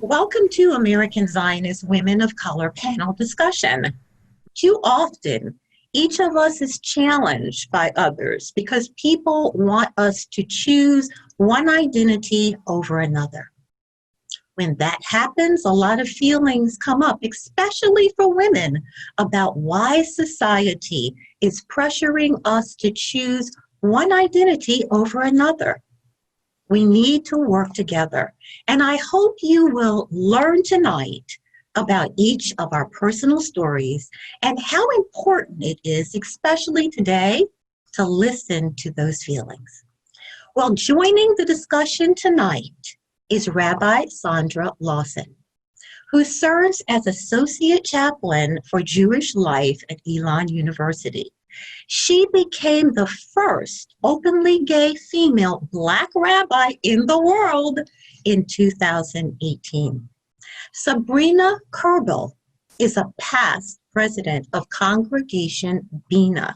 Welcome to American Zionist Women of Color panel discussion. Too often, each of us is challenged by others because people want us to choose one identity over another. When that happens, a lot of feelings come up, especially for women, about why society is pressuring us to choose one identity over another. We need to work together, and I hope you will learn tonight about each of our personal stories and how important it is, especially today, to listen to those feelings. Well, joining the discussion tonight is Rabbi Sandra Lawson, who serves as Associate Chaplain for Jewish Life at Elon University. She became the first openly gay female Black rabbi in the world in 2018. Sabrina Kerbel is a past president of Congregation Bina,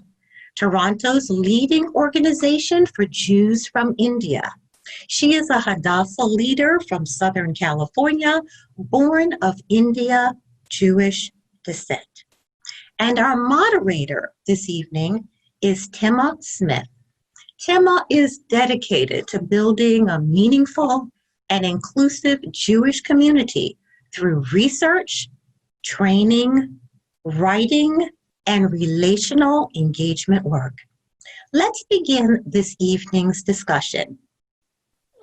Toronto's leading organization for Jews from India. She is a Hadassah leader from Southern California, born of India, Jewish descent. And our moderator this evening is Tema Smith. Tema is dedicated to building a meaningful and inclusive Jewish community through research, training, writing, and relational engagement work. Let's begin this evening's discussion.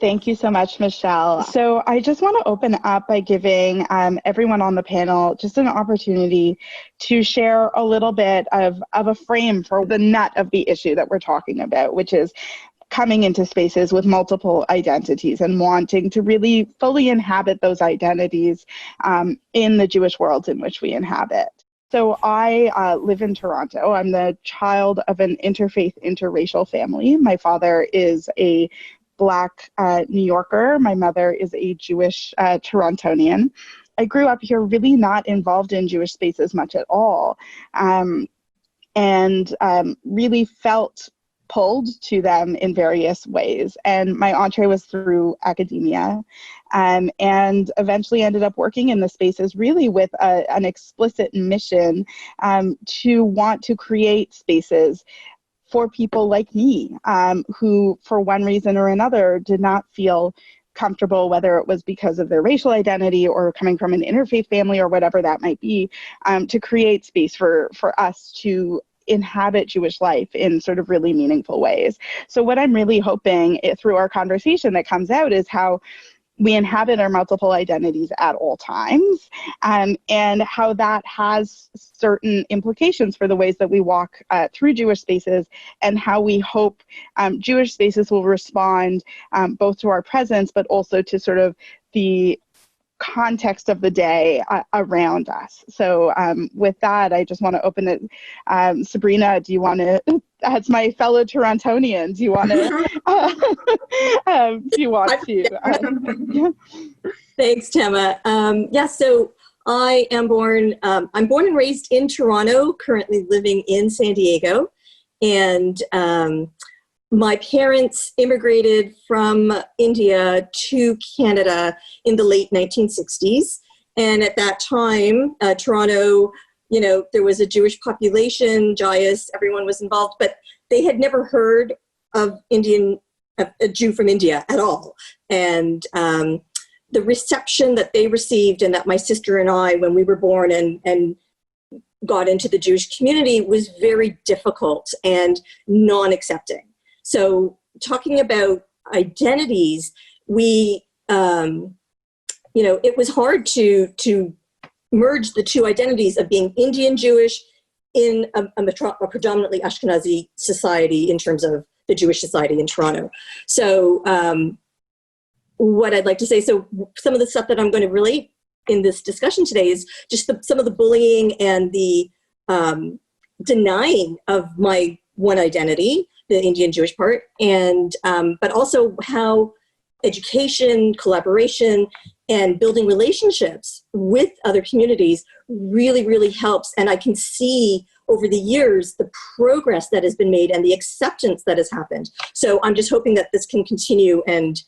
Thank you so much, Michelle. So I just want to open up by giving everyone on the panel just an opportunity to share a little bit of a frame for the nut of the issue that we're talking about, which is coming into spaces with multiple identities and wanting to really fully inhabit those identities in the Jewish worlds in which we inhabit. So I live in Toronto. I'm the child of an interfaith, interracial family. My father is a Black New Yorker. My mother is a Jewish Torontonian. I grew up here really not involved in Jewish spaces much at all, and really felt pulled to them in various ways. And my entree was through academia, and eventually ended up working in the spaces really with an explicit mission to want to create spaces for people like me, who for one reason or another did not feel comfortable, whether it was because of their racial identity or coming from an interfaith family or whatever that might be, to create space for us to inhabit Jewish life in sort of really meaningful ways. So what I'm really hoping through our conversation that comes out is how we inhabit our multiple identities at all times, and how that has certain implications for the ways that we walk through Jewish spaces, and how we hope Jewish spaces will respond both to our presence, but also to sort of the context of the day around us. So with that, I just want to open it. Sabrina, do you want to, as my fellow Torontonian, do you want to, Thanks, Tema. So I am I'm born and raised in Toronto, currently living in San Diego. And my parents immigrated from India to Canada in the late 1960s. And at that time, Toronto, there was a Jewish population, Zionist, everyone was involved, but they had never heard of a Jew from India at all. And the reception that they received, and that my sister and I, when we were born and got into the Jewish community, was very difficult and non-accepting. So talking about identities, we, it was hard to merge the two identities of being Indian Jewish in a predominantly Ashkenazi society in terms of the Jewish society in Toronto. So what I'd like to say, so some of the stuff that I'm going to relate in this discussion today is just some of the bullying and the denying of my one identity, the Indian Jewish part, and but also how education, collaboration, and building relationships with other communities really, really helps. And I can see over the years the progress that has been made and the acceptance that has happened. So I'm just hoping that this can continue and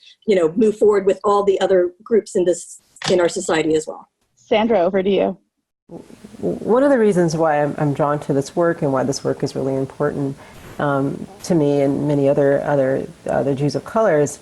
move forward with all the other groups in this in our society as well. Sandra, over to you. One of the reasons why I'm drawn to this work and why this work is really important to me and many other Jews of color is,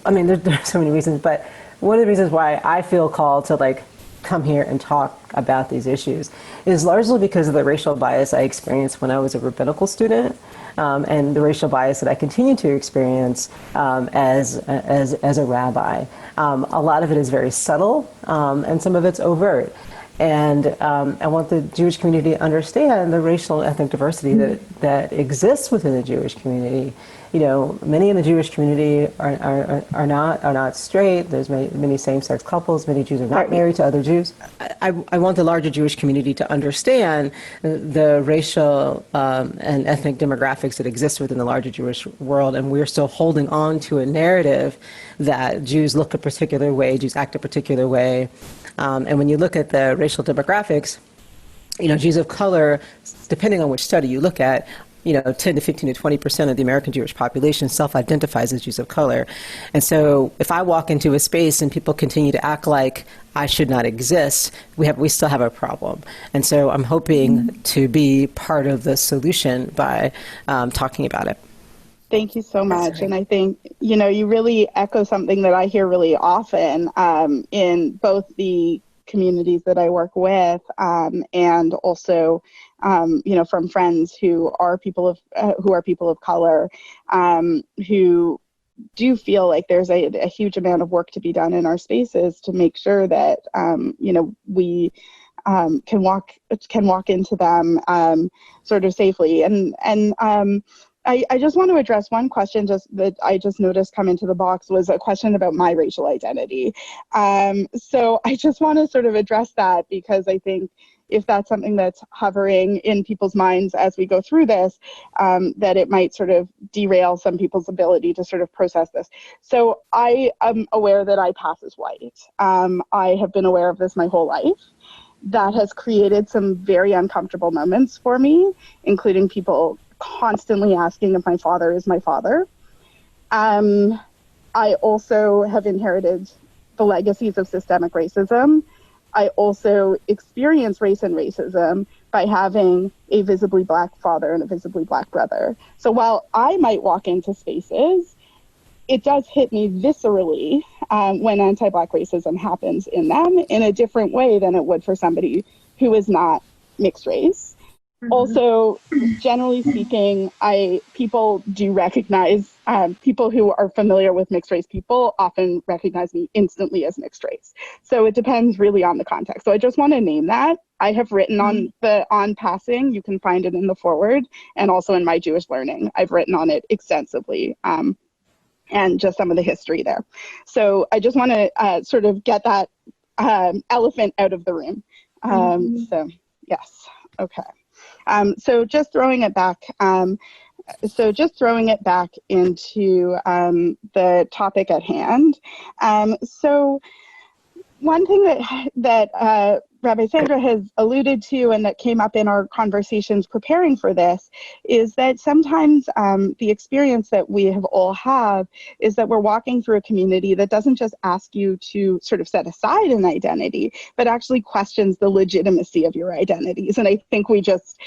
I mean, there's so many reasons, but one of the reasons why I feel called to come here and talk about these issues is largely because of the racial bias I experienced when I was a rabbinical student, and the racial bias that I continue to experience as a rabbi. A lot of it is very subtle, and some of it's overt. And I want the Jewish community to understand the racial and ethnic diversity that exists within the Jewish community. You know, many in the Jewish community are not straight. There's many same-sex couples. Many Jews are not married to other Jews. I want the larger Jewish community to understand the racial and ethnic demographics that exist within the larger Jewish world, and we're still holding on to a narrative that Jews look a particular way, Jews act a particular way. And when you look at the racial demographics, you know, Jews of color, depending on which study you look at, 10 to 15 to 20% of the American Jewish population self-identifies as Jews of color. And so if I walk into a space and people continue to act like I should not exist, we still have a problem. And so I'm hoping to be part of the solution by talking about it. Thank you so much. And I think, you really echo something that I hear really often in both the communities that I work with and also, from friends who are people of color, who do feel like there's a huge amount of work to be done in our spaces to make sure that, we can walk into them sort of safely. And I just want to address one question that I just noticed come into the box was a question about my racial identity. So I just want to sort of address that because I think if that's something that's hovering in people's minds as we go through this, that it might sort of derail some people's ability to sort of process this. So I am aware that I pass as white. I have been aware of this my whole life. That has created some very uncomfortable moments for me, including people constantly asking if my father is my father. I also have inherited the legacies of systemic racism. I also experience race and racism by having a visibly Black father and a visibly Black brother. So while I might walk into spaces, it does hit me viscerally when anti-Black racism happens in them in a different way than it would for somebody who is not mixed race. Mm-hmm. Also, generally speaking, people do recognize, people who are familiar with mixed race people often recognize me instantly as mixed race. So it depends really on the context. So I just want to name that. I have written on passing, you can find it in the foreword, and also in my Jewish learning. I've written on it extensively, and just some of the history there. So I just want to sort of get that elephant out of the room. So yes, okay. So just throwing it back into the topic at hand. So one thing that Rabbi Sandra has alluded to and that came up in our conversations preparing for this is that sometimes the experience that we have all have is that we're walking through a community that doesn't just ask you to sort of set aside an identity, but actually questions the legitimacy of your identities. And I think we just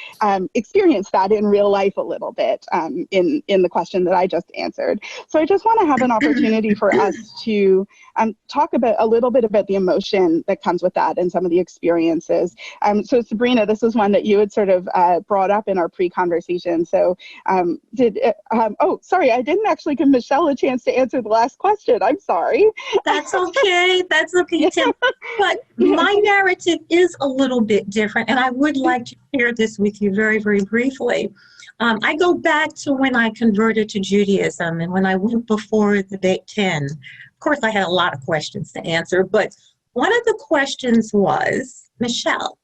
experienced that in real life a little bit in the question that I just answered. So I just want to have an opportunity for us to talk about a little bit about the emotion that comes with that and some of the experiences. So Sabrina, this is one that you had sort of brought up in our pre-conversation. So sorry, I didn't actually give Michelle a chance to answer the last question. I'm sorry. That's okay. That's okay, Tim. But my narrative is a little bit different, and I would like to share this with you very, very briefly. I go back to when I converted to Judaism and when I went before the Beit Ten. Of course, I had a lot of questions to answer, but one of the questions was, Michelle,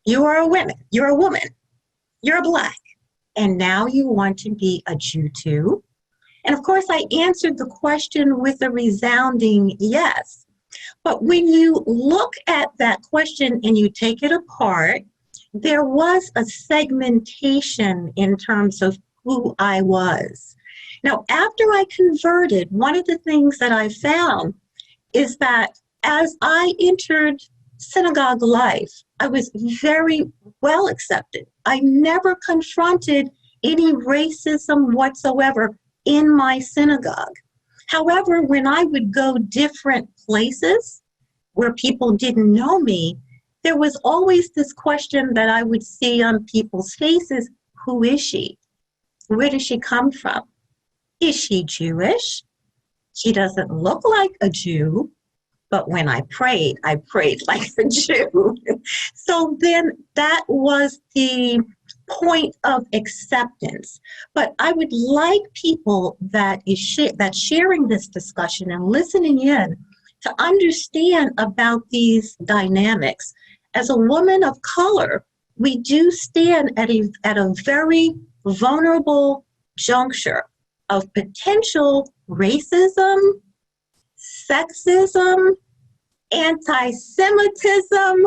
you are a woman, you're a Black, and now you want to be a Jew too? And of course, I answered the question with a resounding yes. But when you look at that question and you take it apart, there was a segmentation in terms of who I was. Now, after I converted, one of the things that I found is that As I entered synagogue life, I was very well accepted. I never confronted any racism whatsoever in my synagogue. However, when I would go different places where people didn't know me, there was always this question that I would see on people's faces: who is she? Where does she come from? Is she Jewish? She doesn't look like a Jew, but when I prayed like a Jew. So then that was the point of acceptance. But I would like people that's sharing this discussion and listening in to understand about these dynamics. As a woman of color, we do stand at a very vulnerable juncture of potential racism, sexism, anti-Semitism,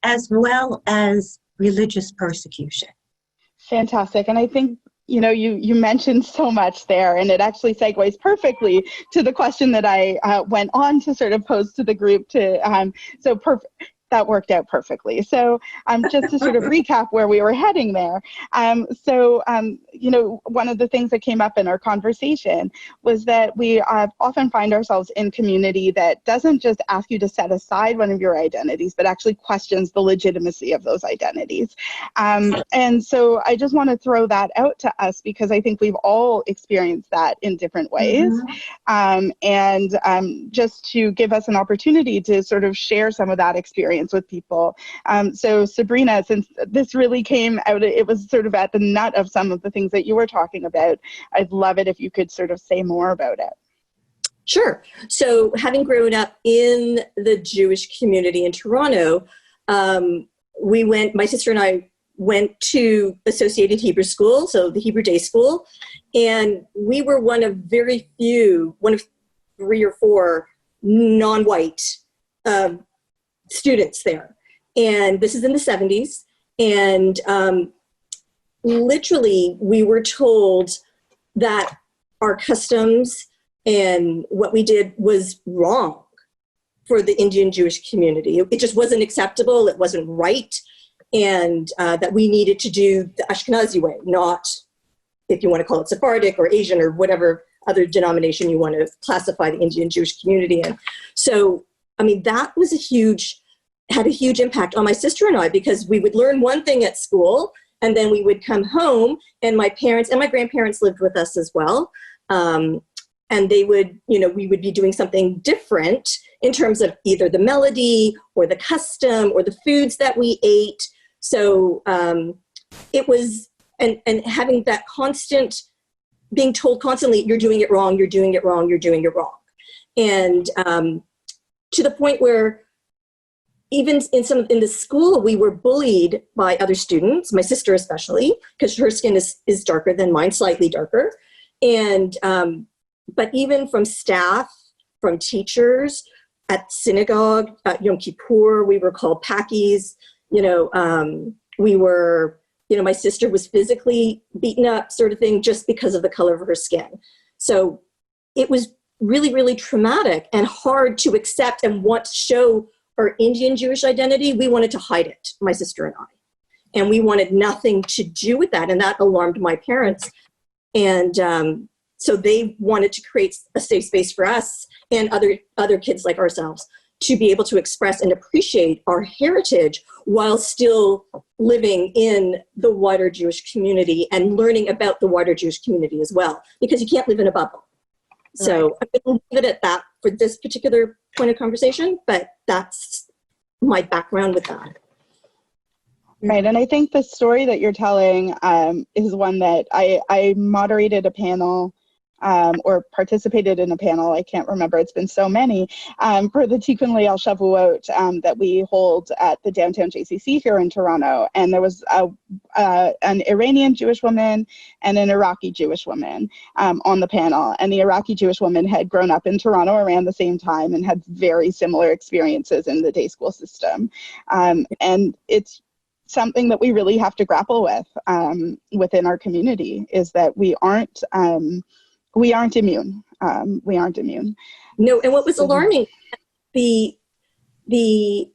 as well as religious persecution. Fantastic. And I think, you mentioned so much there, and it actually segues perfectly to the question that I went on to sort of pose to the group that worked out perfectly. So just to sort of recap where we were heading there. One of the things that came up in our conversation was that we often find ourselves in community that doesn't just ask you to set aside one of your identities, but actually questions the legitimacy of those identities. And so I just want to throw that out to us, because I think we've all experienced that in different ways. Just to give us an opportunity to sort of share some of that experience with people. So Sabrina, since this really came out, it was sort of at the nut of some of the things that you were talking about, I'd love it if you could sort of say more about it. Sure. So having grown up in the Jewish community in Toronto, my sister and I went to Associated Hebrew School, so the Hebrew Day School, and we were one of 3 or 4 non-white students there. And this is in the 70s. And literally, we were told that our customs and what we did was wrong for the Indian Jewish community. It just wasn't acceptable. It wasn't right. And that we needed to do the Ashkenazi way, not, if you want to call it Sephardic or Asian or whatever other denomination you want to classify the Indian Jewish community in. So, that was had a huge impact on my sister and I, because we would learn one thing at school, and then we would come home, and my parents and my grandparents lived with us as well. And they would, we would be doing something different in terms of either the melody or the custom or the foods that we ate. So it was, and having that constant, being told constantly, you're doing it wrong, you're doing it wrong, you're doing it wrong. And to the point where even in the school, we were bullied by other students, my sister especially, because her skin is darker than mine, slightly darker. And, but even from staff, from teachers, at synagogue, at Yom Kippur, we were called Pakis. We were, my sister was physically beaten up, sort of thing, just because of the color of her skin. So it was really, really traumatic and hard to accept and want to show our Indian Jewish identity. We wanted to hide it, my sister and I. And we wanted nothing to do with that. And that alarmed my parents. And so they wanted to create a safe space for us and other kids like ourselves to be able to express and appreciate our heritage while still living in the wider Jewish community and learning about the wider Jewish community as well, because you can't live in a bubble. So I'm going to leave it at that for this particular point of conversation, but that's my background with that. Right, and I think the story that you're telling is one that I moderated a panel or participated in a panel, I can't remember, it's been so many, for the Tikkun Leil Shavuot that we hold at the downtown JCC here in Toronto. And there was an Iranian Jewish woman and an Iraqi Jewish woman on the panel. And the Iraqi Jewish woman had grown up in Toronto around the same time and had very similar experiences in the day school system. And it's something that we really have to grapple with within our community, is that we aren't immune. We aren't immune. No, and what was alarming, the the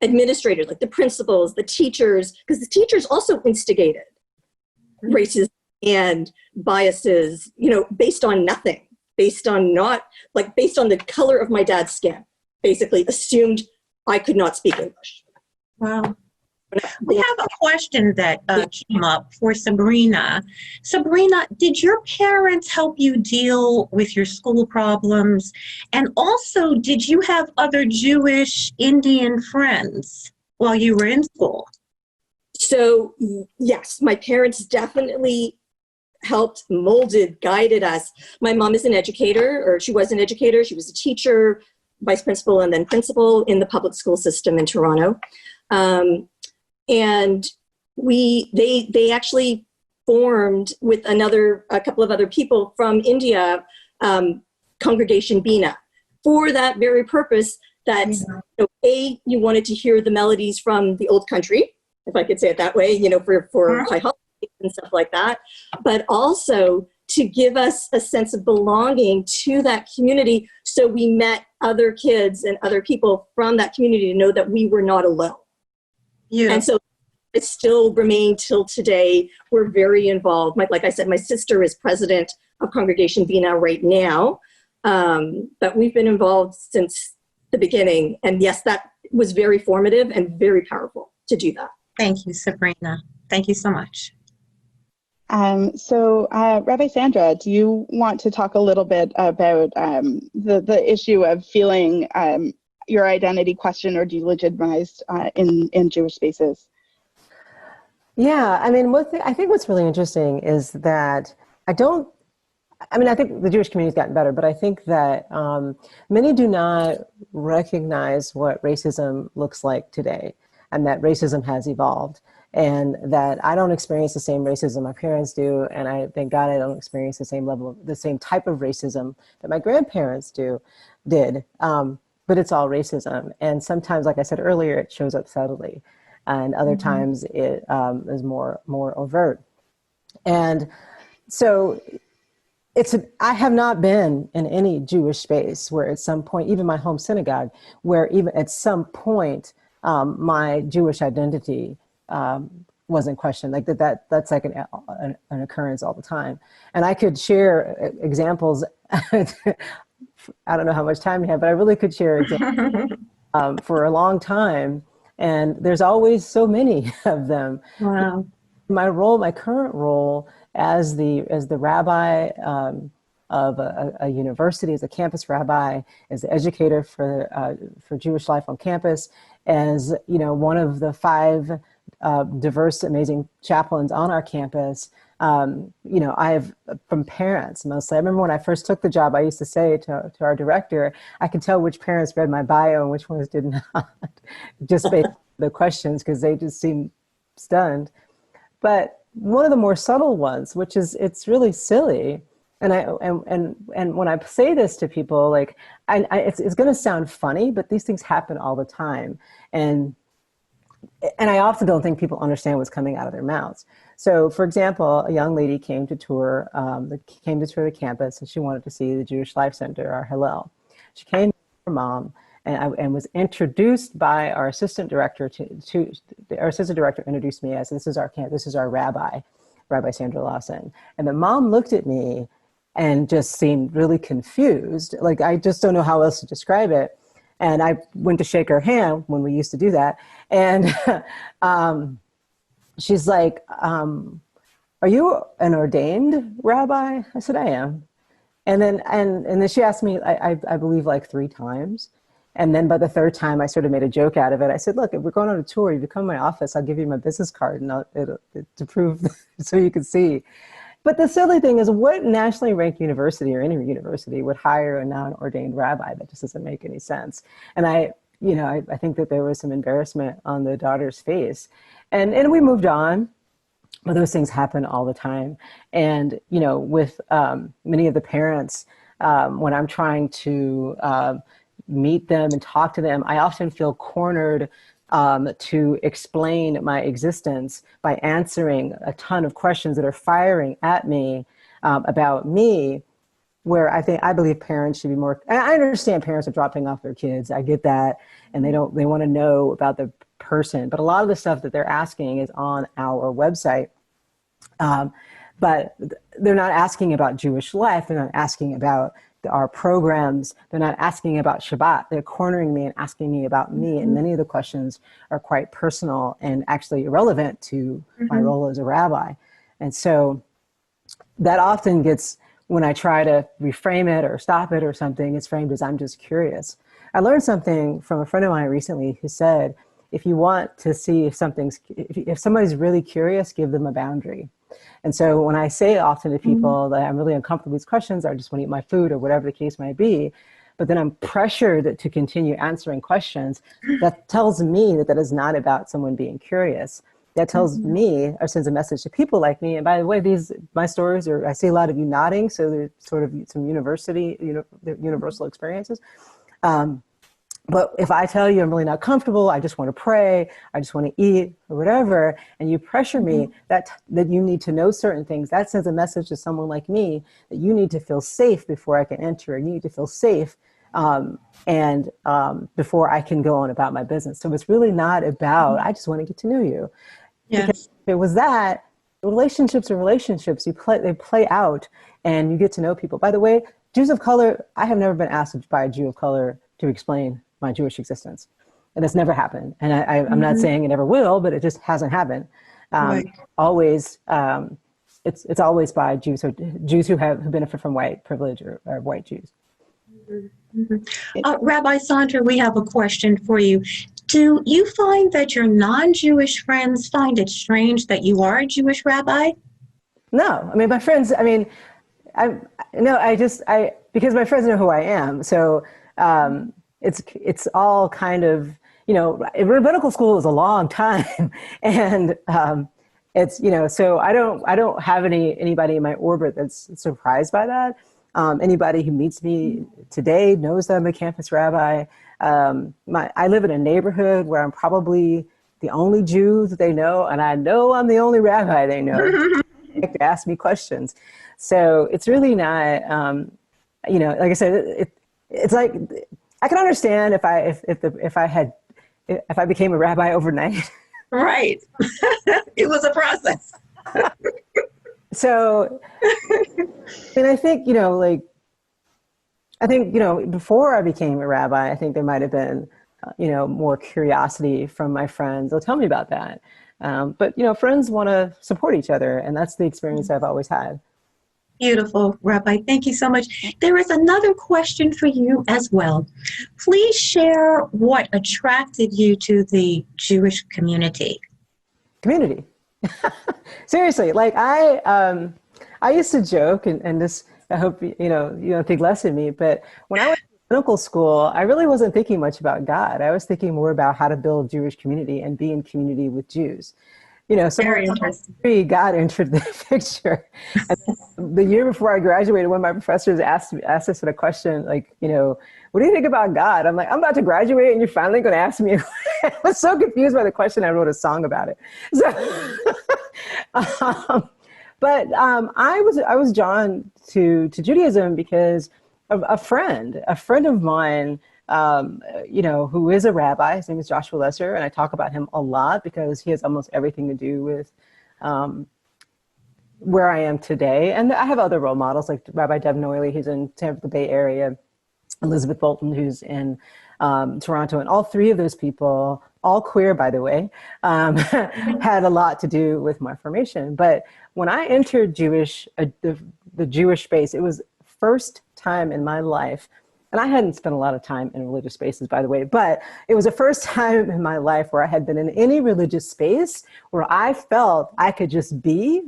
administrators, like the principals, the teachers, because the teachers also instigated racism and biases, based on nothing, based on the color of my dad's skin, basically assumed I could not speak English. Wow. We have a question that came up for Sabrina. Sabrina, did your parents help you deal with your school problems? And also, did you have other Jewish Indian friends while you were in school? So, yes, my parents definitely helped, molded, guided us. My mom is an educator, or she was an educator. She was a teacher, vice principal, and then principal in the public school system in Toronto. And they actually formed with a couple of other people from India, Congregation Bina, for that very purpose that, you wanted to hear the melodies from the old country, if I could say it that way, for high holidays and stuff like that, but also to give us a sense of belonging to that community. So we met other kids and other people from that community to know that we were not alone. Yeah. And so it still remained till today. We're very involved. Like I said, my sister is president of Congregation Bina right now, but we've been involved since the beginning. And yes, that was very formative and very powerful to do that. Thank you, Sabrina. Thank you so much. So Rabbi Sandra, do you want to talk a little bit about the issue of feeling your identity questioned or delegitimized in Jewish spaces? Yeah, I mean, I think what's really interesting is that I think the Jewish community's gotten better, but I think that many do not recognize what racism looks like today, and that racism has evolved, and that I don't experience the same racism my parents do, and I thank God I don't experience the same type of racism that my grandparents did. But it's all racism, and sometimes, like I said earlier, it shows up subtly, and other times it is more overt. And so I have not been in any Jewish space where at some point, even my home synagogue, where even at some point my Jewish identity wasn't questioned. Like that's like an occurrence all the time. And I could share examples. I don't know how much time we have, but I really could share examples for a long time. And there's always so many of them. Wow. My current role as the rabbi of a university, as a campus rabbi, as the educator for Jewish life on campus, as one of the 5 diverse, amazing chaplains on our campus. I have from parents mostly. I remember when I first took the job, I used to say to our director, I could tell which parents read my bio and which ones did not, just based on the questions, because they just seemed stunned. But one of the more subtle ones, which is, it's really silly, and when I say this to people, like, it's going to sound funny, but these things happen all the time, and I often don't think people understand what's coming out of their mouths. So, for example, a young lady came to tour the campus, and she wanted to see the Jewish Life Center, our Hillel. She came with her mom, and was introduced by our assistant director. Our assistant director introduced me as, this is our Rabbi Sandra Lawson. And the mom looked at me and just seemed really confused. Like, I just don't know how else to describe it. And I went to shake her hand when we used to do that. And she's like, are you an ordained rabbi? I said, I am. And then she asked me, I believe, like 3 times. And then by the 3rd time, I sort of made a joke out of it. I said, look, if we're going on a tour, you come to my office, I'll give you my business card and to prove so you can see. But the silly thing is, what nationally ranked university or any university would hire a non-ordained rabbi? That just doesn't make any sense. And I think that there was some embarrassment on the daughter's face. And we moved on. But those things happen all the time. And, with many of the parents, when I'm trying to meet them and talk to them, I often feel cornered to explain my existence by answering a ton of questions that are firing at me about me. where I believe parents should be more, I understand parents are dropping off their kids. I get that. And they want to know about the person, but a lot of the stuff that they're asking is on our website. But they're not asking about Jewish life. They're not asking about our programs. They're not asking about Shabbat. They're cornering me and asking me about me. And many of the questions are quite personal and actually irrelevant to my role as a rabbi. And so that often gets, when I try to reframe it or stop it or something, it's framed as I'm just curious. I learned something from a friend of mine recently who said, if you want to see if somebody's really curious, give them a boundary. And so when I say often to people that I'm really uncomfortable with these questions, or I just want to eat my food or whatever the case might be, but then I'm pressured to continue answering questions, that tells me that is not about someone being curious. That tells me, or sends a message to people like me. And by the way, my stories I see a lot of you nodding, so there's sort of some universal experiences. But if I tell you I'm really not comfortable, I just want to pray, I just want to eat or whatever, and you pressure me that you need to know certain things, that sends a message to someone like me that you need to feel safe before I can enter. You need to feel safe before I can go on about my business. So it's really not about, I just want to get to know you. Yes. Because if it was that, relationships are relationships. They play out and you get to know people. By the way, Jews of color, I have never been asked by a Jew of color to explain my Jewish existence. And that's never happened. And I'm not saying it never will, but it just hasn't happened. Right. Always, it's always by Jews, so Jews who benefit from white privilege or white Jews. Rabbi Sandra, we have a question for you. Do you find that your non-Jewish friends find it strange that you are a Jewish rabbi? No, I mean, my friends, because my friends know who I am. So it's all kind of, rabbinical school is a long time. And so I don't have anybody in my orbit that's surprised by that. Anybody who meets me today knows that I'm a campus rabbi. I live in a neighborhood where I'm probably the only Jew that they know, and I know I'm the only rabbi they know. They ask me questions. So it's really not, like I said, it's like, I can understand if I became a rabbi overnight. Right. It was a process. So, and I think, before I became a rabbi, I think there might have been, more curiosity from my friends. They'll tell me about that. But friends want to support each other, and that's the experience I've always had. Beautiful, Rabbi. Thank you so much. There is another question for you as well. Please share what attracted you to the Jewish community. Seriously, like I used to joke, and this, I hope you don't think less of me, but when I went to rabbinical school, I really wasn't thinking much about God. I was thinking more about how to build Jewish community and be in community with Jews. Very interesting. God entered the picture. And the year before I graduated, one of my professors asked us a question like, what do you think about God? I'm like, I'm about to graduate and you're finally going to ask me. I was so confused by the question, I wrote a song about it. So, I was drawn to Judaism because of a friend of mine, who is a rabbi. His name is Joshua Lesser, and I talk about him a lot because he has almost everything to do with where I am today. And I have other role models like Rabbi Deb Noiley, who's in the Bay Area, Elizabeth Bolton, who's in Toronto, and all three of those people, all queer, by the way, had a lot to do with my formation. But when I entered the Jewish space, it was first time in my life, and I hadn't spent a lot of time in religious spaces, by the way, but it was the first time in my life where I had been in any religious space where I felt I could just be,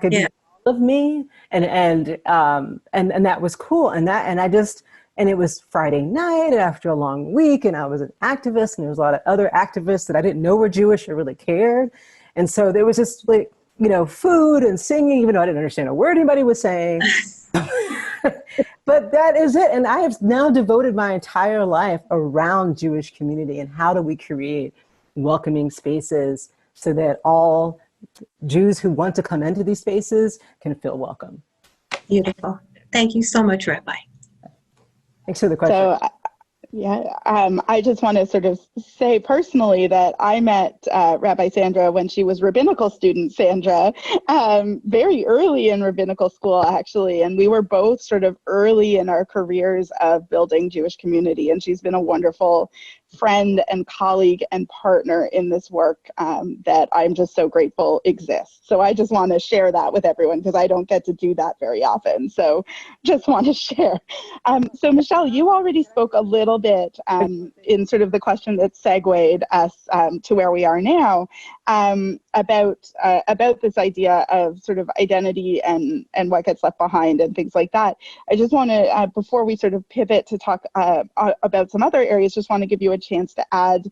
be all of me, and that was cool, and it was Friday night after a long week, and I was an activist, and there was a lot of other activists that I didn't know were Jewish or really cared, and so there was just like, food and singing, even though I didn't understand a word anybody was saying. But that is it. And I have now devoted my entire life around Jewish community and how do we create welcoming spaces so that all Jews who want to come into these spaces can feel welcome. Beautiful. Thank you so much, Rabbi. Thanks for the question. So, I just want to sort of say personally that I met Rabbi Sandra when she was rabbinical student Sandra, very early in rabbinical school, actually. And we were both sort of early in our careers of building Jewish community. And she's been a wonderful friend and colleague and partner in this work that I'm just so grateful exists. So I just want to share that with everyone because I don't get to do that very often. So just want to share. So Michelle, you already spoke a little bit in sort of the question that segued us to where we are now about this idea of sort of identity and what gets left behind and things like that. I just want to, before we sort of pivot to talk about some other areas, just want to give you a chance to add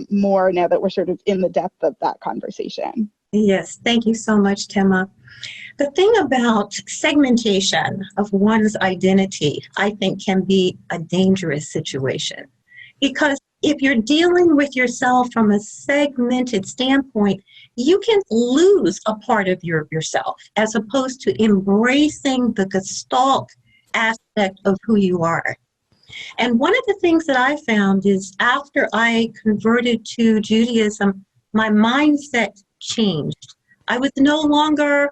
more now that we're sort of in the depth of that conversation. Yes, thank you so much, Tema. The thing about segmentation of one's identity, I think, can be a dangerous situation. Because if you're dealing with yourself from a segmented standpoint, you can lose a part of yourself as opposed to embracing the gestalt aspect of who you are. And one of the things that I found is after I converted to Judaism, my mindset changed. I was no longer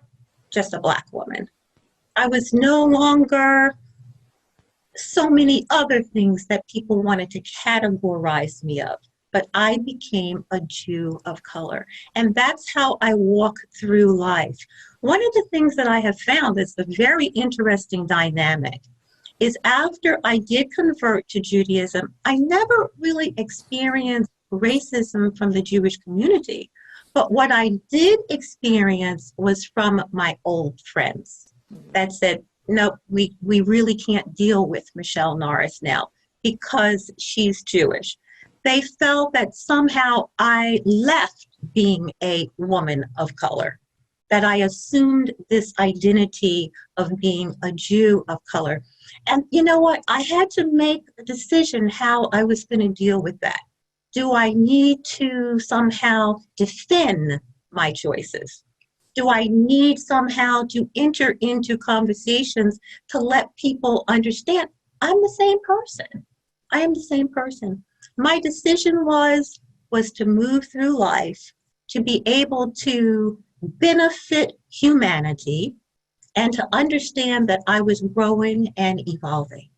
just a Black woman. I was no longer so many other things that people wanted to categorize me of, but I became a Jew of color. And that's how I walk through life. One of the things that I have found is a very interesting dynamic is after I did convert to Judaism, I never really experienced racism from the Jewish community. But what I did experience was from my old friends that said, no, we really can't deal with Michelle Norris now because she's Jewish. They felt that somehow I left being a woman of color, that I assumed this identity of being a Jew of color. And you know what? I had to make a decision how I was going to deal with that. Do I need to somehow defend my choices? Do I need somehow to enter into conversations to let people understand I'm the same person? I am the same person. My decision was to move through life, to be able to benefit humanity, and to understand that I was growing and evolving.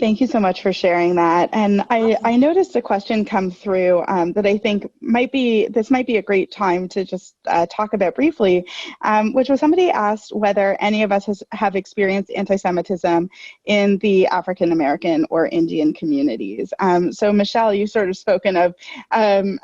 Thank you so much for sharing that. And I noticed a question come through that I think might be a great time to just talk about briefly, which was somebody asked whether any of us have experienced anti-Semitism in the African American or Indian communities. So Michelle, you sort of spoken of the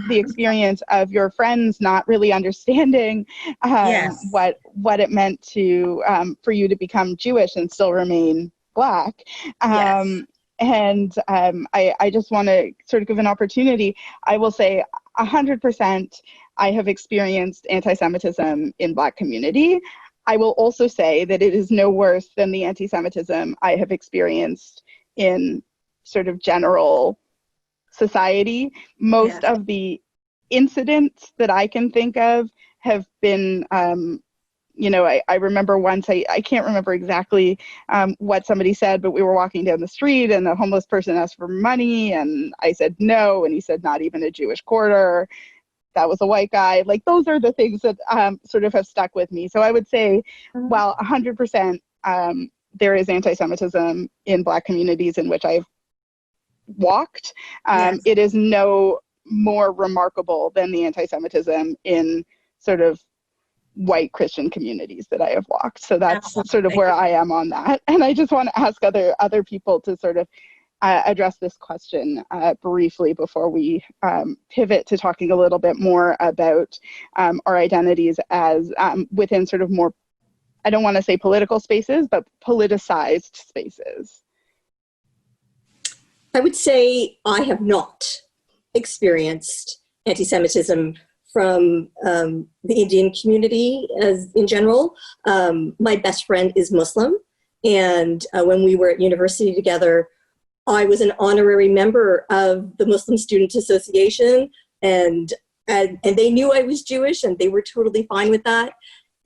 experience of your friends not really understanding Yes. what it meant to for you to become Jewish and still remain Black. Yes. And I just want to sort of give an opportunity. I will say 100% I have experienced anti-Semitism in Black community. I will also say that it is no worse than the anti-Semitism I have experienced in sort of general society. Most of the incidents that I can think of have been I remember once, I can't remember exactly what somebody said, but we were walking down the street and a homeless person asked for money and I said no, and he said not even a Jewish quarter. That was a white guy. Like those are the things that sort of have stuck with me. So I would say, while 100% there is anti-Semitism in Black communities in which I've walked, it is no more remarkable than the anti-Semitism in sort of white Christian communities that I have walked. So that's sort of where I am on that. And I just want to ask other people to sort of address this question briefly before we pivot to talking a little bit more about our identities as within sort of more, I don't want to say political spaces, but politicized spaces. I would say I have not experienced anti-Semitism from the Indian community as in general. My best friend is Muslim, and when we were at university together, I was an honorary member of the Muslim Student Association, and they knew I was Jewish, and they were totally fine with that.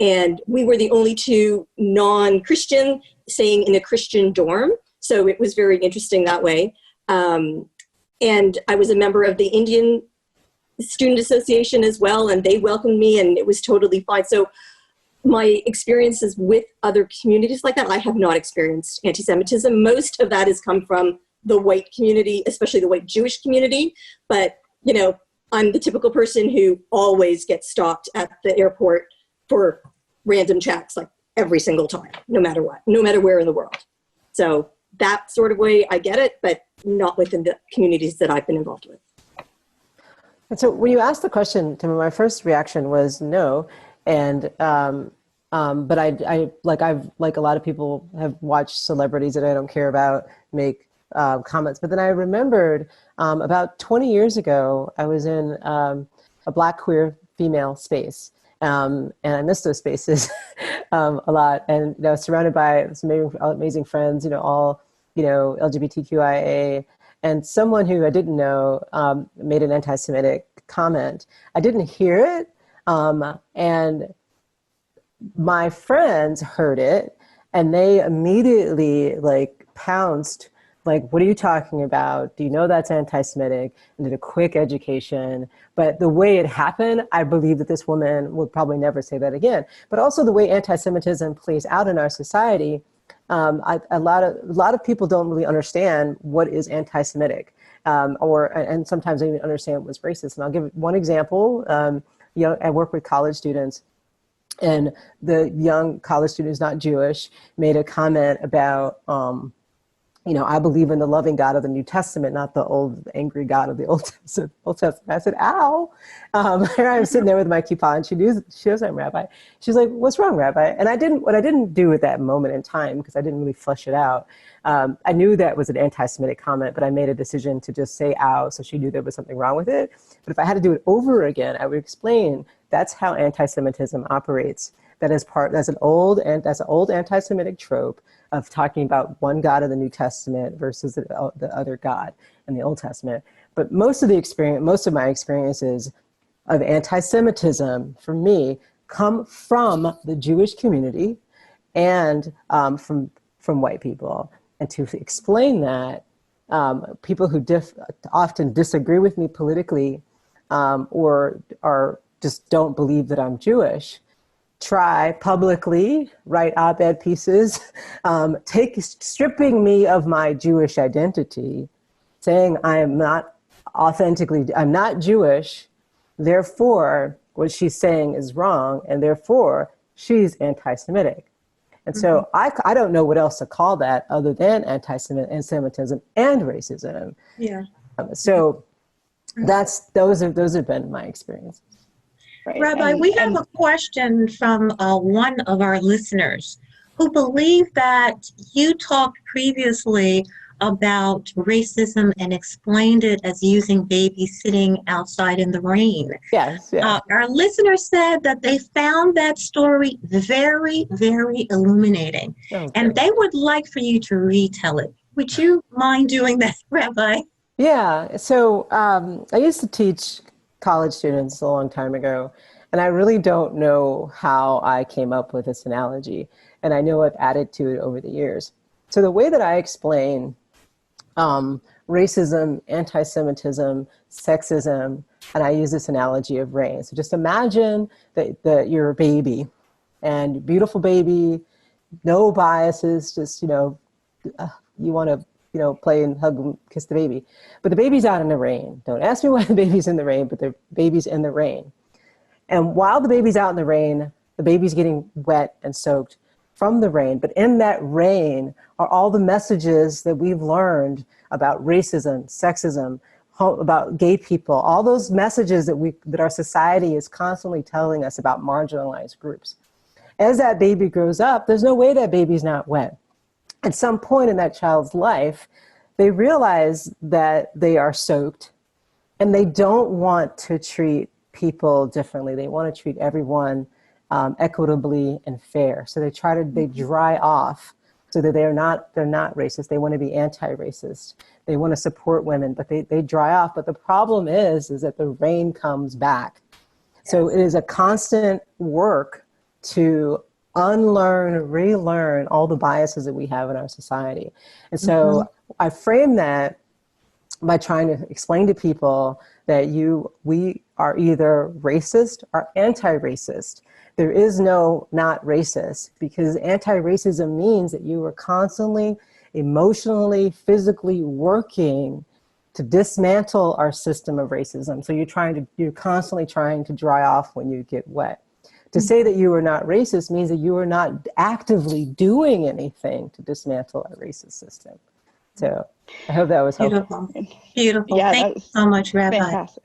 And we were the only two non-Christian staying in a Christian dorm. So it was very interesting that way. And I was a member of the Indian Student Association as well, and they welcomed me, and it was totally fine. So my experiences with other communities like that, I have not experienced anti-Semitism. Most of that has come from the white community, especially the white Jewish community. But, you know, I'm the typical person who always gets stopped at the airport for random checks, like every single time, no matter what, no matter where in the world. So that sort of way, I get it, but not within the communities that I've been involved with. And so when you asked the question, Tim, my first reaction was no. And, but I've, like a lot of people, have watched celebrities that I don't care about make comments. But then I remembered about 20 years ago, I was in a Black queer female space. And I miss those spaces a lot. And I was surrounded by some amazing friends, all, LGBTQIA. And someone who I didn't know made an anti-Semitic comment. I didn't hear it. And my friends heard it, and they immediately pounced, what are you talking about? Do you know that's anti-Semitic? And did a quick education. But the way it happened, I believe that this woman would probably never say that again. But also the way anti-Semitism plays out in our society, a lot of people don't really understand what is anti-Semitic, and sometimes they even understand what's racist. And I'll give one example. I work with college students, and the young college student who's not Jewish made a comment about, I believe in the loving God of the New Testament, not the old angry God of the Old Testament. I said, ow. Here I am sitting there with my kippah, and she knows I'm Rabbi. She's like, what's wrong, Rabbi? And what I didn't do at that moment in time, because I didn't really flesh it out, I knew that was an anti-Semitic comment, but I made a decision to just say ow, so she knew there was something wrong with it. But if I had to do it over again, I would explain that's how anti-Semitism operates. That's an old anti-Semitic trope of talking about one God of the New Testament versus the other God in the Old Testament. But most of my experiences of anti-Semitism for me come from the Jewish community and from white people. And to explain that, people who often disagree with me politically or just don't believe that I'm Jewish, try publicly, write op-ed pieces, stripping me of my Jewish identity, saying I'm not Jewish, therefore what she's saying is wrong, and therefore she's anti-Semitic. And so I don't know what else to call that other than anti-Semitism and racism. Yeah. So those have been my experiences. Right. Rabbi, we have a question from one of our listeners who believed that you talked previously about racism and explained it as using babies sitting outside in the rain. Yes. Our listener said that they found that story very, very illuminating, and they would like for you to retell it. Would you mind doing that, Rabbi? Yeah. So I used to teach college students a long time ago, and I really don't know how I came up with this analogy, and I know I've added to it over the years. So the way that I explain racism, anti-Semitism, sexism, and I use this analogy of rain. So just imagine that you're a baby, and beautiful baby, no biases, just, you want to play and hug and kiss the baby. But the baby's out in the rain. Don't ask me why the baby's in the rain, but the baby's in the rain. And while the baby's out in the rain, the baby's getting wet and soaked from the rain. But in that rain are all the messages that we've learned about racism, sexism, about gay people, all those messages that our society is constantly telling us about marginalized groups. As that baby grows up, there's no way that baby's not wet. At some point in that child's life, they realize that they are soaked, and they don't want to treat people differently. They want to treat everyone equitably and fair. So they dry off so that they're not racist. They want to be anti-racist. They want to support women, but they dry off. But the problem is that the rain comes back. So it is a constant work to unlearn, relearn all the biases that we have in our society. And so I frame that by trying to explain to people that we are either racist or anti-racist. There is no not racist, because anti-racism means that you are constantly emotionally, physically working to dismantle our system of racism. So you're constantly trying to dry off when you get wet. To say that you are not racist means that you are not actively doing anything to dismantle our racist system. So I hope that was helpful. Beautiful. Yeah, Thank you so much, Rabbi. Fantastic.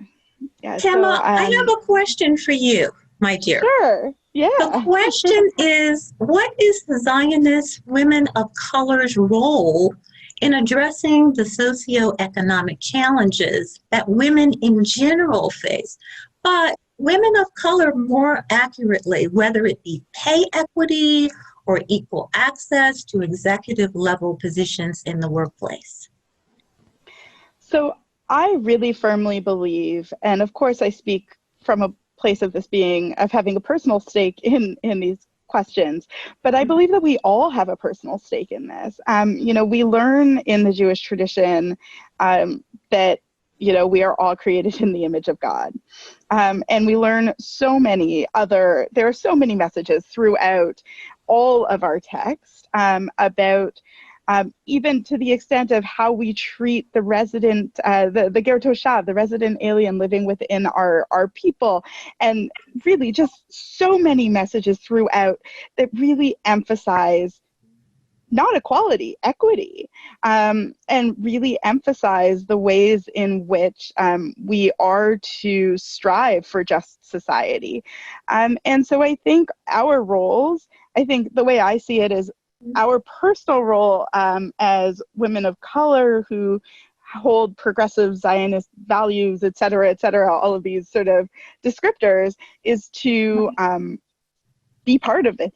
Yeah, Tema, I have a question for you, my dear. Sure. Yeah. The question is, what is the Zionist women of color's role in addressing the socioeconomic challenges that women in general face, but women of color more accurately, whether it be pay equity or equal access to executive level positions in the workplace? So I really firmly believe, and of course I speak from a place of having a personal stake in these questions, but I believe that we all have a personal stake in this. We learn in the Jewish tradition that we are all created in the image of God. And we learn there are so many messages throughout all of our text about even to the extent of how we treat the resident, the Ger Toshav, the resident alien living within our people, and really just so many messages throughout that really emphasize not equality, equity, and really emphasize the ways in which we are to strive for just society. And so I think our roles, the way I see it is our personal role as women of color who hold progressive Zionist values, et cetera, all of these sort of descriptors, is to be part of this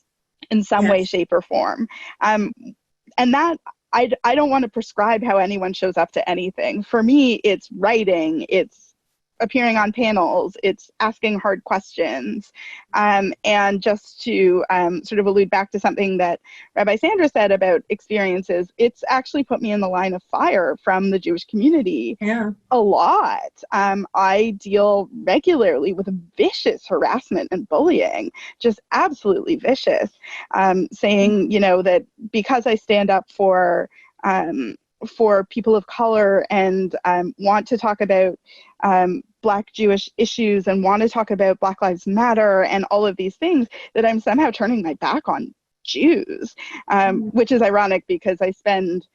in some way, shape, or form. And that, I don't want to prescribe how anyone shows up to anything. For me, it's writing, it's appearing on panels, it's asking hard questions. And just to sort of allude back to something that Rabbi Sandra said about experiences, it's actually put me in the line of fire from the Jewish community a lot. I deal regularly with vicious harassment and bullying, just absolutely vicious, saying, that because I stand up for people of color and want to talk about Black Jewish issues and want to talk about Black Lives Matter and all of these things, that I'm somehow turning my back on Jews, which is ironic because I spend,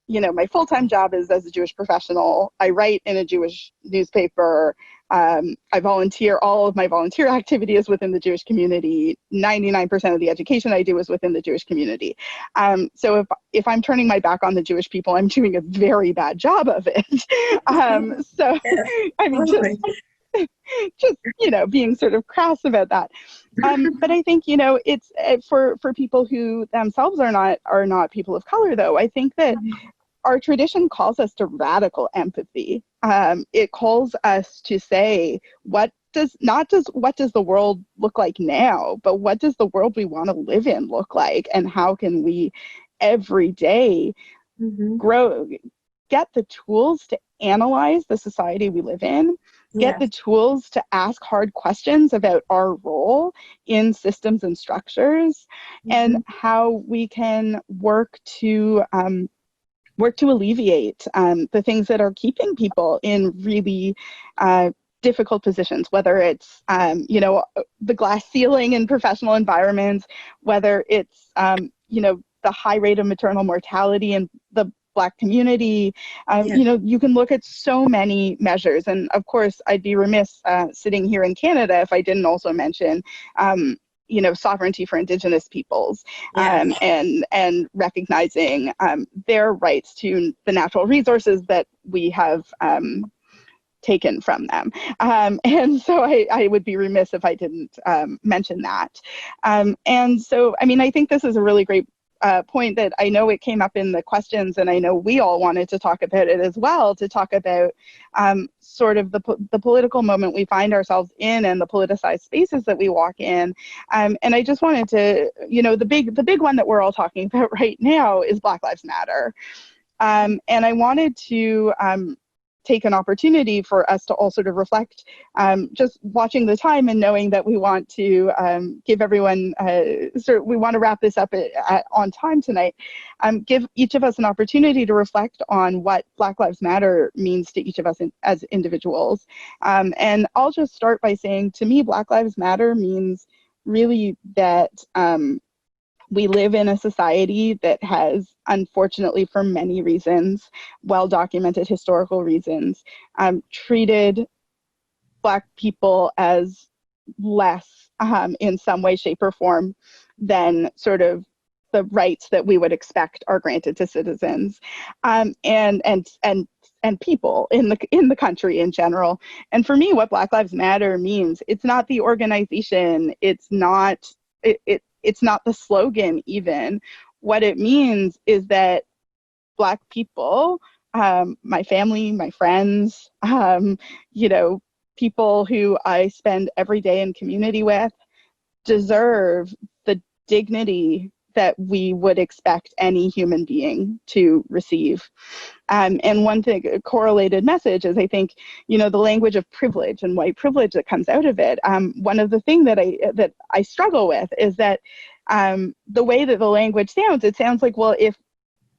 my full-time job is as a Jewish professional. I write in a Jewish newspaper. I volunteer. All of my volunteer activity is within the Jewish community. 99% of the education I do is within the Jewish community. So if I'm turning my back on the Jewish people, I'm doing a very bad job of it. So, I mean, just being sort of crass about that. But I think, it's for people who themselves are not people of color, though, I think that our tradition calls us to radical empathy. It calls us to say, what does the world look like now, but what does the world we want to live in look like? And how can we every day get the tools to analyze the society we live in, get the tools to ask hard questions about our role in systems and structures, and how we can work to alleviate the things that are keeping people in really difficult positions, whether it's, the glass ceiling in professional environments, whether it's, the high rate of maternal mortality in the Black community. You can look at so many measures. And of course, I'd be remiss sitting here in Canada if I didn't also mention sovereignty for Indigenous peoples, and recognizing their rights to the natural resources that we have taken from them. And so I would be remiss if I didn't mention that. And so, I mean, I think this is a really great point that I know it came up in the questions, and I know we all wanted to talk about it as well, to talk about sort of the political moment we find ourselves in and the politicized spaces that we walk in. And I just wanted to, the big one that we're all talking about right now is Black Lives Matter. And I wanted to take an opportunity for us to all sort of reflect, just watching the time and knowing that we want to give everyone, we want to wrap this up on time tonight, give each of us an opportunity to reflect on what Black Lives Matter means to each of us as individuals. And I'll just start by saying, to me, Black Lives Matter means really that we live in a society that has, unfortunately, for many reasons, well-documented historical reasons, treated Black people as less in some way, shape, or form than sort of the rights that we would expect are granted to citizens and people in the country in general. And for me, what Black Lives Matter means, it's not the organization, it's not it's not the slogan even. What it means is that Black people, my family, my friends, people who I spend every day in community with, deserve the dignity that we would expect any human being to receive. And one thing, a correlated message is, I think, the language of privilege and white privilege that comes out of it. One of the things that I struggle with is that the way that the language sounds, it sounds like, well, if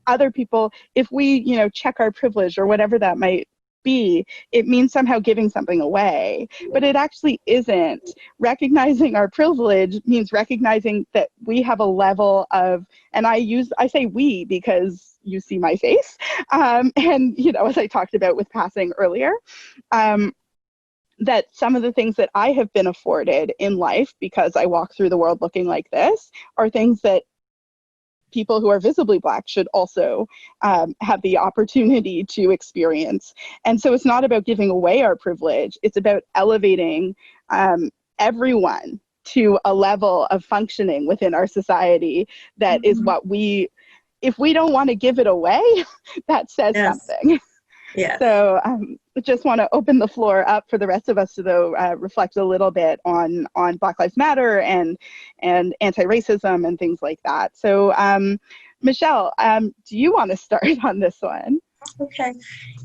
other people, if we, check our privilege or whatever that might be, it means somehow giving something away, but it actually isn't. Recognizing our privilege means recognizing that we have a level of, and I say we because you see my face, and as I talked about with passing earlier, that some of the things that I have been afforded in life because I walk through the world looking like this are things that people who are visibly Black should also have the opportunity to experience. And so it's not about giving away our privilege, it's about elevating everyone to a level of functioning within our society that is what if we don't want to give it away, that says something. Yeah. So I just want to open the floor up for the rest of us to reflect a little bit on Black Lives Matter and anti-racism and things like that. So Michelle, do you want to start on this one? Okay.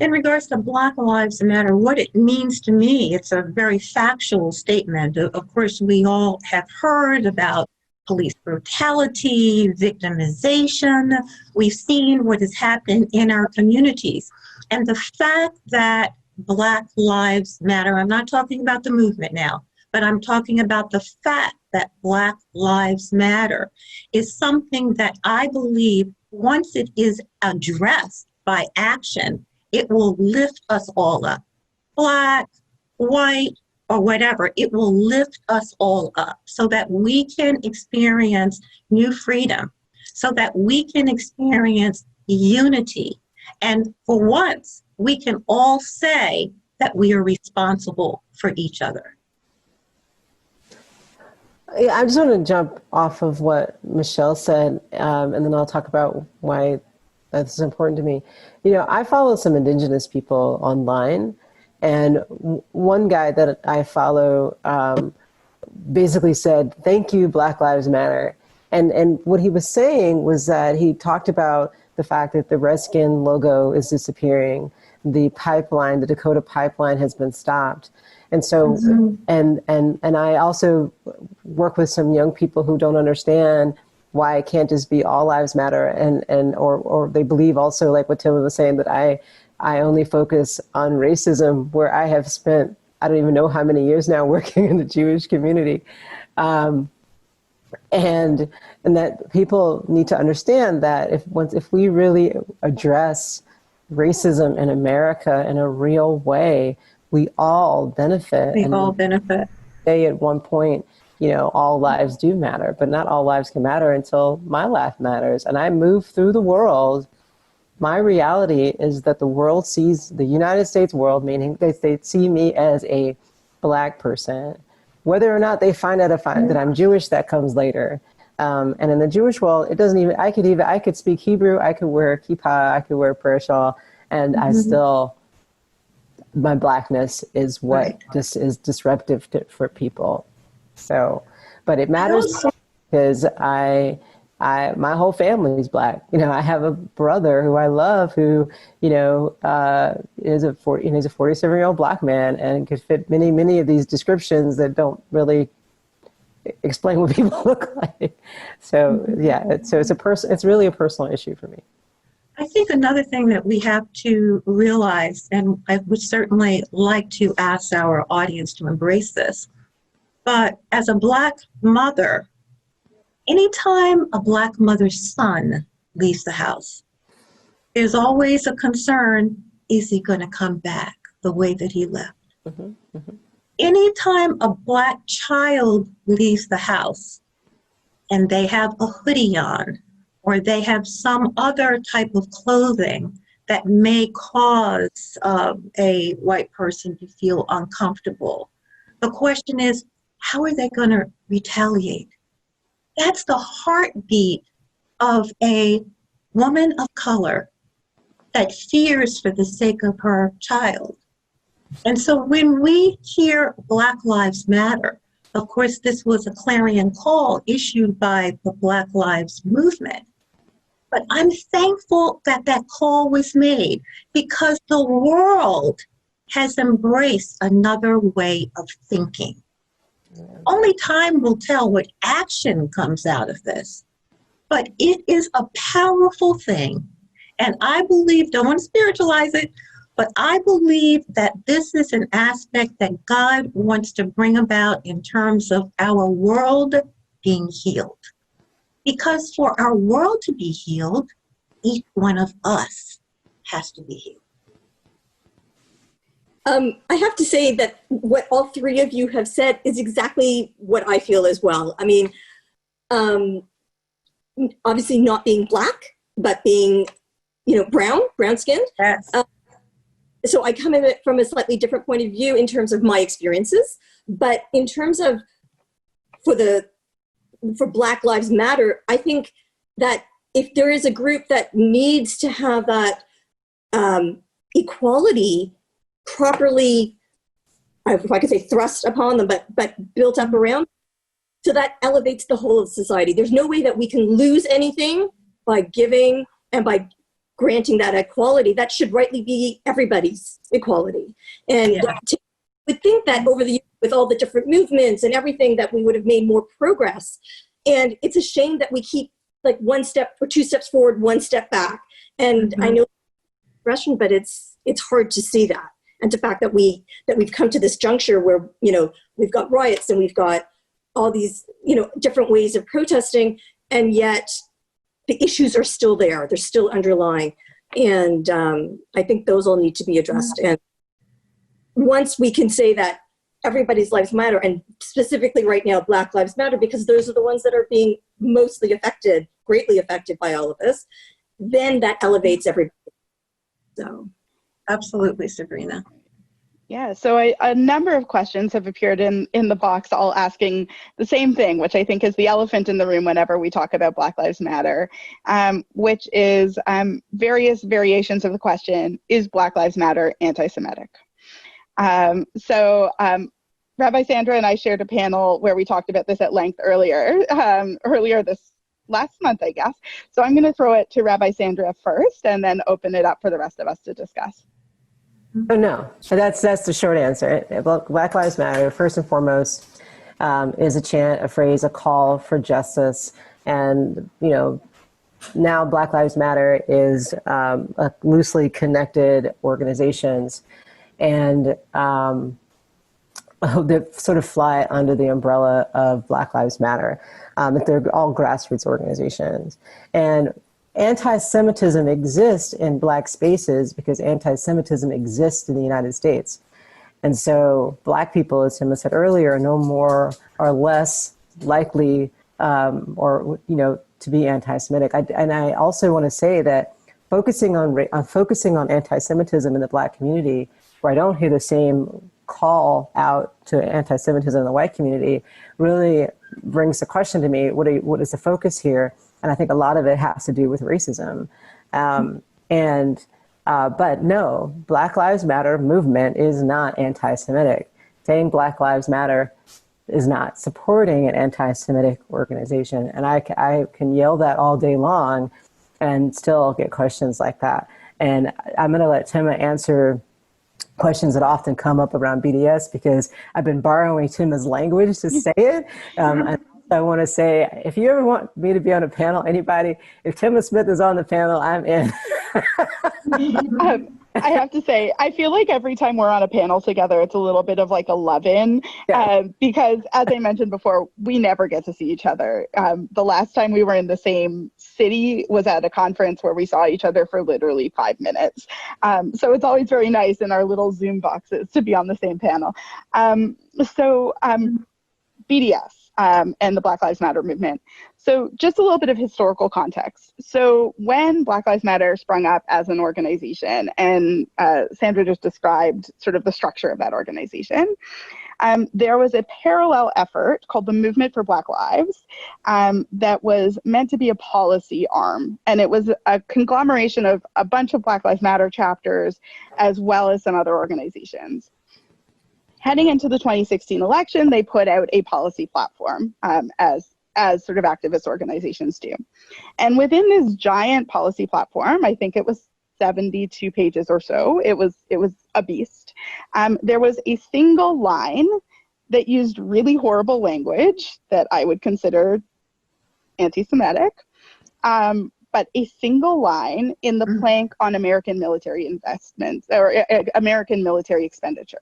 In regards to Black Lives Matter, what it means to me, it's a very factual statement. Of course, we all have heard about police brutality, victimization. We've seen what has happened in our communities. And the fact that Black Lives Matter, I'm not talking about the movement now, but I'm talking about the fact that Black Lives Matter is something that I believe once it is addressed by action, it will lift us all up. Black, white, or whatever, it will lift us all up so that we can experience new freedom, so that we can experience unity. And for once, we can all say that we are responsible for each other. Yeah, I just want to jump off of what Michelle said, and then I'll talk about why that's important to me. I follow some Indigenous people online, and one guy that I follow basically said, "Thank you, Black Lives Matter." And what he was saying was that he talked about the fact that the Redskin logo is disappearing, the pipeline, the Dakota pipeline has been stopped. And so, and I also work with some young people who don't understand why it can't just be all lives matter, or they believe also, like what Tim was saying, that I only focus on racism, where I have spent, I don't even know how many years now working in the Jewish community. And that people need to understand that if we really address racism in America in a real way, we all benefit. We all benefit. Say at one point, all lives do matter, but not all lives can matter until my life matters. And I move through the world. My reality is that the world sees the United States world, meaning they see me as a Black person. Whether or not they find out that I'm Jewish, that comes later. And in the Jewish world, it doesn't even, I could speak Hebrew, I could wear a kippah, I could wear a prayer shawl, and I still, my blackness is what just is disruptive for people. So, but it matters because my whole family is black. You know, I have a brother who I love who, you know, is a 47-year-old black man and could fit many of these descriptions that don't really explain what people look like. So yeah, it's really a personal issue for me. I think another thing that we have to realize, and I would certainly like to ask our audience to embrace this, but as a black mother, anytime a black mother's son leaves the house, there's always a concern, is he going to come back the way that he left? Anytime a black child leaves the house and they have a hoodie on or they have some other type of clothing that may cause a white person to feel uncomfortable, the question is, how are they going to retaliate? That's the heartbeat of a woman of color that fears for the sake of her child. And so when we hear Black Lives Matter, of course, this was a clarion call issued by the Black Lives Movement. But I'm thankful that that call was made because the world has embraced another way of thinking. Only time will tell what action comes out of this. But it is a powerful thing. And I believe, don't want to spiritualize it, but I believe that this is an aspect that God wants to bring about in terms of our world being healed. Because for our world to be healed, each one of us has to be healed. I have to say that what all three of you have said is exactly what I feel as well. I mean, obviously not being black, but being, brown-skinned. Yes. So I come at it from a slightly different point of view in terms of my experiences. But in terms of for Black Lives Matter, I think that if there is a group that needs to have that equality properly, if I could say thrust upon them, but built up around, so that elevates the whole of society. There's no way that we can lose anything by giving and by granting that equality. That should rightly be everybody's equality. And would think that over the years, with all the different movements and everything, that we would have made more progress. And it's a shame that we keep like one step or two steps forward, one step back. And I know progression, but it's hard to see that. And the fact that we've come to this juncture where, we've got riots and we've got all these, different ways of protesting, and yet the issues are still there. They're still underlying. And I think those all need to be addressed. And once we can say that everybody's lives matter, and specifically right now, Black Lives Matter, because those are the ones that are being mostly affected, greatly affected by all of this, then that elevates everybody. So. Absolutely, Sabrina. Yeah, so a number of questions have appeared in the box, all asking the same thing, which I think is the elephant in the room whenever we talk about Black Lives Matter, which is various variations of the question, is Black Lives Matter anti-Semitic? Rabbi Sandra and I shared a panel where we talked about this at length earlier this last month, I guess. So I'm going to throw it to Rabbi Sandra first and then open it up for the rest of us to discuss. Oh, no. So that's the short answer. Black Lives Matter, first and foremost, is a chant, a phrase, a call for justice. And, now Black Lives Matter is a loosely connected organizations. And that sort of fly under the umbrella of Black Lives Matter. They're all grassroots organizations. And anti-Semitism exists in Black spaces because anti-Semitism exists in the United States. And so Black people, as Tim said earlier, are no more or less likely to be anti-Semitic. And I also want to say that focusing on anti-Semitism in the Black community, where I don't hear the same call out to anti-Semitism in the white community really brings the question to me, what is the focus here? And I think a lot of it has to do with racism. But no, Black Lives Matter movement is not anti-Semitic. Saying Black Lives Matter is not supporting an anti-Semitic organization. And I can yell that all day long and still get questions like that. And I'm going to let Tima answer questions that often come up around BDS because I've been borrowing Tima's language to say it. And I want to say, if you ever want me to be on a panel, anybody, if Tima Smith is on the panel, I'm in. I have to say, I feel like every time we're on a panel together, it's a little bit of like a love-in, because as I mentioned before, we never get to see each other. The last time we were in the same city was at a conference where we saw each other for literally 5 minutes. So it's always very nice in our little Zoom boxes to be on the same panel. BDS and the Black Lives Matter movement. So just a little bit of historical context. So when Black Lives Matter sprung up as an organization, and Sandra just described sort of the structure of that organization, there was a parallel effort called the Movement for Black Lives that was meant to be a policy arm. And it was a conglomeration of a bunch of Black Lives Matter chapters, as well as some other organizations. Heading into the 2016 election, they put out a policy platform as sort of activist organizations do. And within this giant policy platform, I think it was 72 pages or so, it was a beast. There was a single line that used really horrible language that I would consider anti-Semitic, but a single line in the plank on American military investments, or American military expenditure,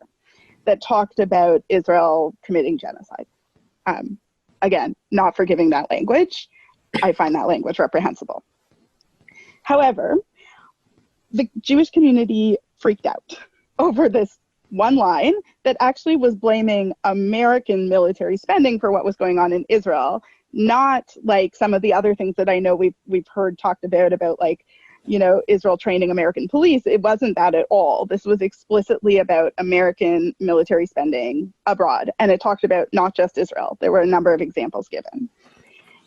that talked about Israel committing genocide. Again, not forgiving that language. I find that language reprehensible. However, the Jewish community freaked out over this one line that actually was blaming American military spending for what was going on in Israel, not like some of the other things that I know we've heard talked about like, you know, Israel training American police. It wasn't that at all. This was explicitly about American military spending abroad. And it talked about not just Israel. There were a number of examples given.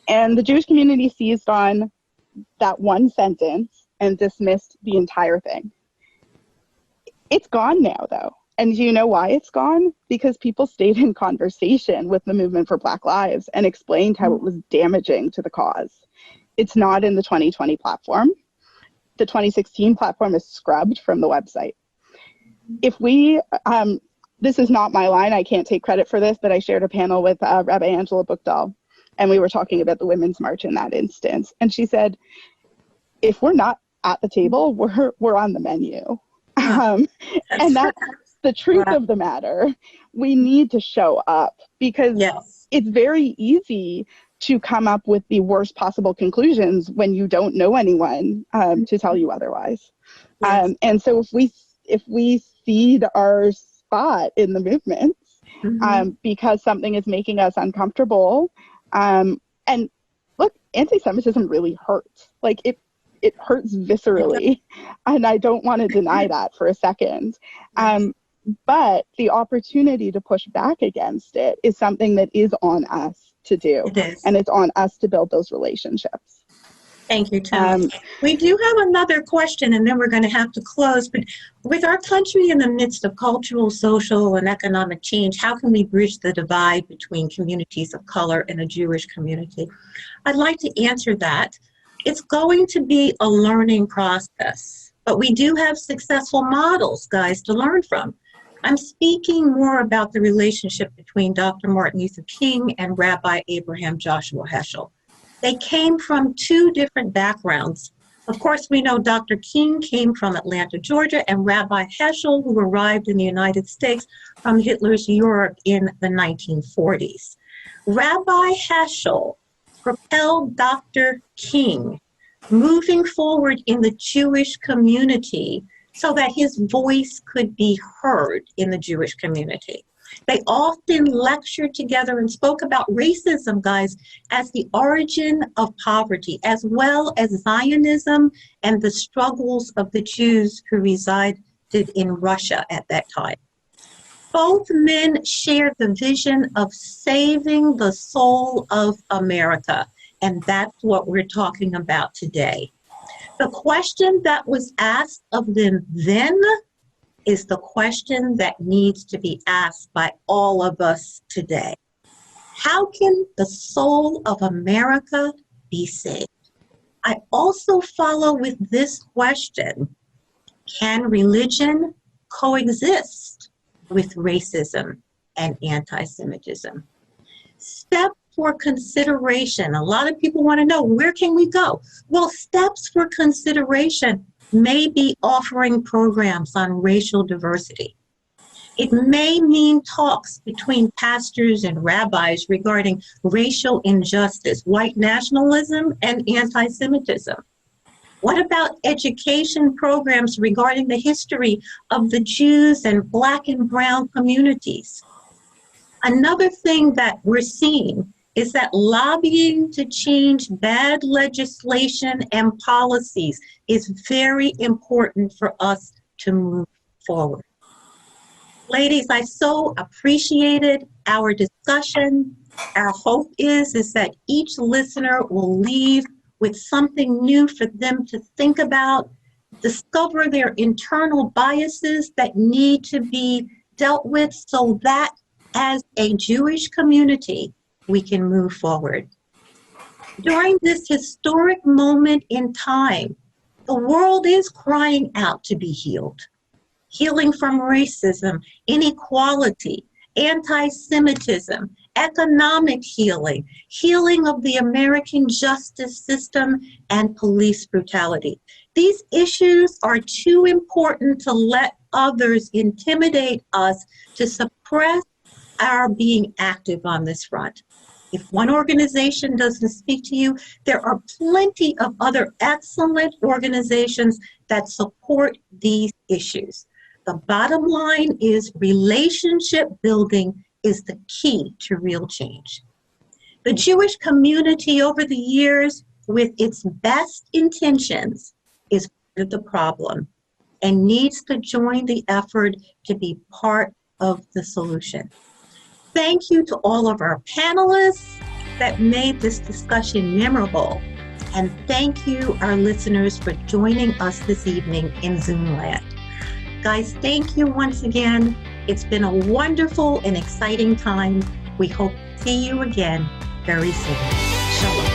And the Jewish community seized on that one sentence and dismissed the entire thing. It's gone now, though. And do you know why it's gone? Because people stayed in conversation with the Movement for Black Lives and explained how it was damaging to the cause. It's not in the 2020 platform. The 2016 platform is scrubbed from the website. If we, this is not my line, I can't take credit for this, but I shared a panel with Rabbi Angela Bookdahl, and we were talking about the Women's March in that instance. And she said, if we're not at the table, we're on the menu. And that's the truth of the matter. We need to show up because it's very easy to come up with the worst possible conclusions when you don't know anyone to tell you otherwise. And so if we cede our spot in the movement because something is making us uncomfortable, and look, anti-Semitism really hurts. Like it hurts viscerally, and I don't want to deny that for a second. But the opportunity to push back against it is something that is on us to do. It is. And it's on us to build those relationships. Thank you, Tim. We do have another question, and then we're going to have to close. But with our country in the midst of cultural, social, and economic change, how can we bridge the divide between communities of color and the Jewish community? I'd like to answer that. It's going to be a learning process, but we do have successful models, guys, to learn from. I'm speaking more about the relationship between Dr. Martin Luther King and Rabbi Abraham Joshua Heschel. They came from two different backgrounds. Of course, we know Dr. King came from Atlanta, Georgia, and Rabbi Heschel, who arrived in the United States from Hitler's Europe in the 1940s. Rabbi Heschel propelled Dr. King moving forward in the Jewish community so that his voice could be heard in the Jewish community. They often lectured together and spoke about racism, guys, as the origin of poverty, as well as Zionism and the struggles of the Jews who resided in Russia at that time. Both men share the vision of saving the soul of America, and that's what we're talking about today. The question that was asked of them then is the question that needs to be asked by all of us today. How can the soul of America be saved? I also follow with this question: can religion coexist with racism and anti-Semitism? Steps for consideration. A lot of people want to know, where can we go? Well, steps for consideration may be offering programs on racial diversity. It may mean talks between pastors and rabbis regarding racial injustice, white nationalism, and anti-Semitism. What about education programs regarding the history of the Jews and Black and Brown communities? Another thing that we're seeing is that lobbying to change bad legislation and policies is very important for us to move forward. Ladies, I so appreciated our discussion. Our hope is that each listener will leave with something new for them to think about, discover their internal biases that need to be dealt with so that as a Jewish community, we can move forward. During this historic moment in time, the world is crying out to be healed. Healing from racism, inequality, anti-Semitism, economic healing, healing of the American justice system, and police brutality. These issues are too important to let others intimidate us to suppress our being active on this front. If one organization doesn't speak to you, there are plenty of other excellent organizations that support these issues. The bottom line is relationship building is the key to real change. The Jewish community over the years, with its best intentions, is part of the problem and needs to join the effort to be part of the solution. Thank you to all of our panelists that made this discussion memorable. And thank you, our listeners, for joining us this evening in Zoom land. Guys, thank you once again. It's been a wonderful and exciting time. We hope to see you again very soon. Shalom.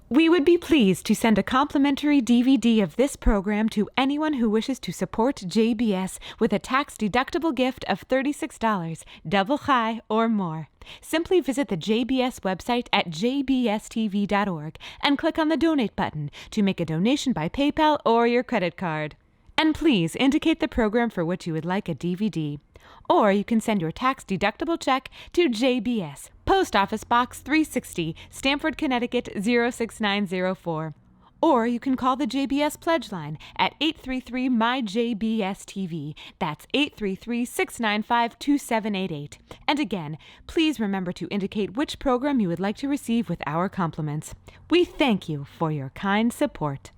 We would be pleased to send a complimentary DVD of this program to anyone who wishes to support JBS with a tax-deductible gift of $36, double chai, or more. Simply visit the JBS website at jbstv.org and click on the Donate button to make a donation by PayPal or your credit card. And please indicate the program for which you would like a DVD. Or you can send your tax-deductible check to JBS, Post Office Box 360, Stamford, Connecticut 06904. Or you can call the JBS Pledge Line at 833-MY-JBS-TV. That's 833-695-2788. And again, please remember to indicate which program you would like to receive with our compliments. We thank you for your kind support.